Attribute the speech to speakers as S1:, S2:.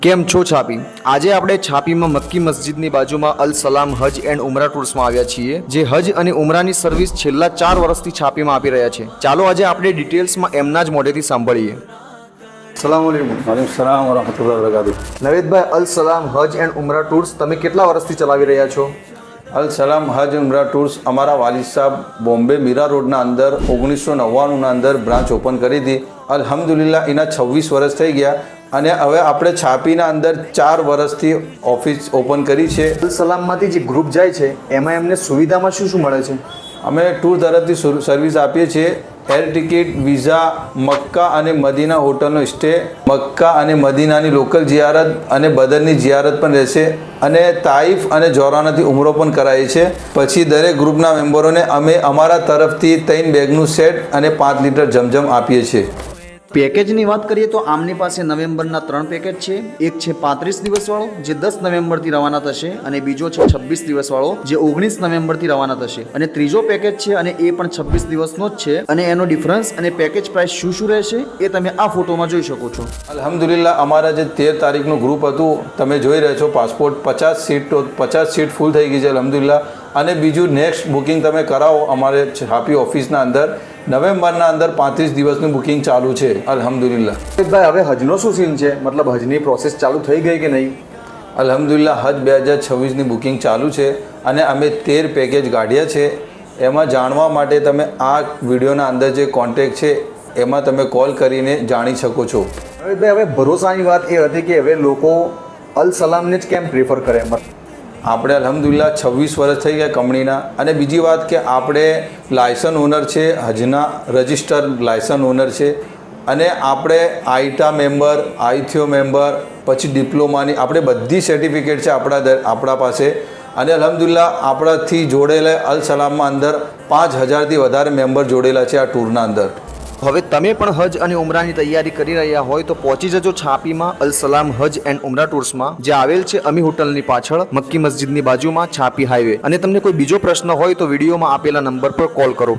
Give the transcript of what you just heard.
S1: કેમ છો છાપી? આજે આપણે છાપીમાં મક્કી મસ્જિદની બાજુમાં અલ સલામ હજ એન્ડ ઉમરા ટૂર્સમાં આવ્યા છીએ, જે હજ અને ઉમરાની સર્વિસ છેલ્લા 4 વર્ષથી છાપીમાં આપી રહ્યા છે. ચાલો આજે આપણે ડિટેલ્સમાં એમના જ મોઢેથી સાંભળીએ. સલામ વાલેકુમ.
S2: વાલેકુમ સલામ વરહમતુલ્લાહિ વબરકાતુહ.
S1: નવેદભાઈ, અલ સલામ હજ એન્ડ ઉમરા ટૂર્સ તમે કેટલા વર્ષથી ચલાવી રહ્યા છો?
S2: અલ સલામ હજ ઉમરા ટૂર્સ અમારા વાલિદ સાહેબ બોમ્બે મીરા રોડના અંદર 1999ના અંદર બ્રાન્ચ ઓપન કરી હતી. અલ્હમ્દુલિલ્લાહ એના 26 વર્ષ થઈ ગયા અને હવે આપણે છાપીના અંદર 4 વર્ષથી ઓફિસ ઓપન કરી છે.
S1: અલ સલામમાંથી જે ગ્રુપ જાય છે એમાં એમને સુવિધામાં શું શું મળે છે?
S2: અમે ટૂર તરફથી સર્વિસ આપીએ છીએ. એર ટિકિટ, વિઝા, મક્કા અને મદીના હોટલનો સ્ટે, મક્કા અને મદીનાની લોકલ જિયારત અને બદરની જિયારત પણ રહેશે અને તાઇફ અને જોરાનાથી ઉમરો પણ કરાય છે. પછી દરેક ગ્રુપના મેમ્બરોને અમે અમારા તરફથી 3 બેગનું સેટ અને 5 લીટર જમજમ આપીએ છીએ.
S1: પેકેજની વાત કરીએ તો આમની પાસે નવેમ્બરના 3 પેકેજ છે. એક છે 35 દિવસવાળો જે 10 નવેમ્બરથી રવાના થશે અને બીજો છે 26 દિવસવાળો જે 19 નવેમ્બરથી રવાના થશે અને ત્રીજો પેકેજ છે અને એ પણ 26 દિવસનો જ છે અને એનો ડિફરન્સ અને પેકેજ પ્રાઇસ શું શું રહેશે એ તમે આ ફોટોમાં જોઈ શકો છો.
S2: અલ્હમ્દુલિલ્લાહ અમારા જે 13 તારીખનું ગ્રુપ હતું તમે જોઈ રહ્યા છો, પાસપોર્ટ 50 સીટ ફૂલ થઈ ગઈ છે અલ્હમ્દુલિલ્લાહ. અને બીજું નેક્સ્ટ બુકિંગ તમે કરાવો અમારે છાપી ઓફિસના અંદર નવેમ્બરના અંદર 35 દિવસનું બુકિંગ ચાલુ છે અલ્હમ્દુલિલ્લાહ.
S1: ભાઈ, હવે હજનો શું સીન છે? મતલબ હજની પ્રોસેસ ચાલુ થઈ ગઈ કે નહીં?
S2: અલ્હમ્દુલિલ્લાહ હજ 2026ની બુકિંગ ચાલુ છે અને અમે 13 પેકેજ કાઢ્યા છે. એમાં જાણવા માટે તમે આ વિડીયોના અંદર જે કોન્ટેક્ટ છે એમાં તમે કોલ કરીને જાણી શકો છો.
S1: હવે ભરોસાની વાત એ હતી કે હવે લોકો અલ સલામને જ કેમ પ્રિફર કરે?
S2: આપણે અલ્હમ્દુલિલ્લાહ 26 વર્ષ થઈ ગયા કંપનીના અને બીજી વાત કે આપણે લાયસન્સ ઓનર છે, હજના રજિસ્ટર્ડ લાયસન્સ ઓનર છે અને આપણે આઈટા મેમ્બર, આઈથીઓ મેમ્બર, પછી ડિપ્લોમાની આપણે બધી સર્ટિફિકેટ છે આપણા પાસે અને અલ્હમ્દુલિલ્લાહ આપણાથી જોડેલા અલ સલામમાં અંદર 5000થી વધારે મેમ્બર જોડેલા છે આ ટૂરના અંદર.
S1: હવે તમે પણ હજ અને ઉમરાની તૈયારી કરી રહ્યા હોય તો પહોંચી જજો છાપીમાં અલ સલામ હજ એન્ડ ઉમરા ટૂર્સમાં, જે આવેલ છે અમી હોટલની પાછળ મક્કી મસ્જિદની બાજુમાં છાપી હાઈવે. અને તમને કોઈ બીજો પ્રશ્ન હોય તો વિડીયોમાં આપેલા નંબર પર કોલ કરો.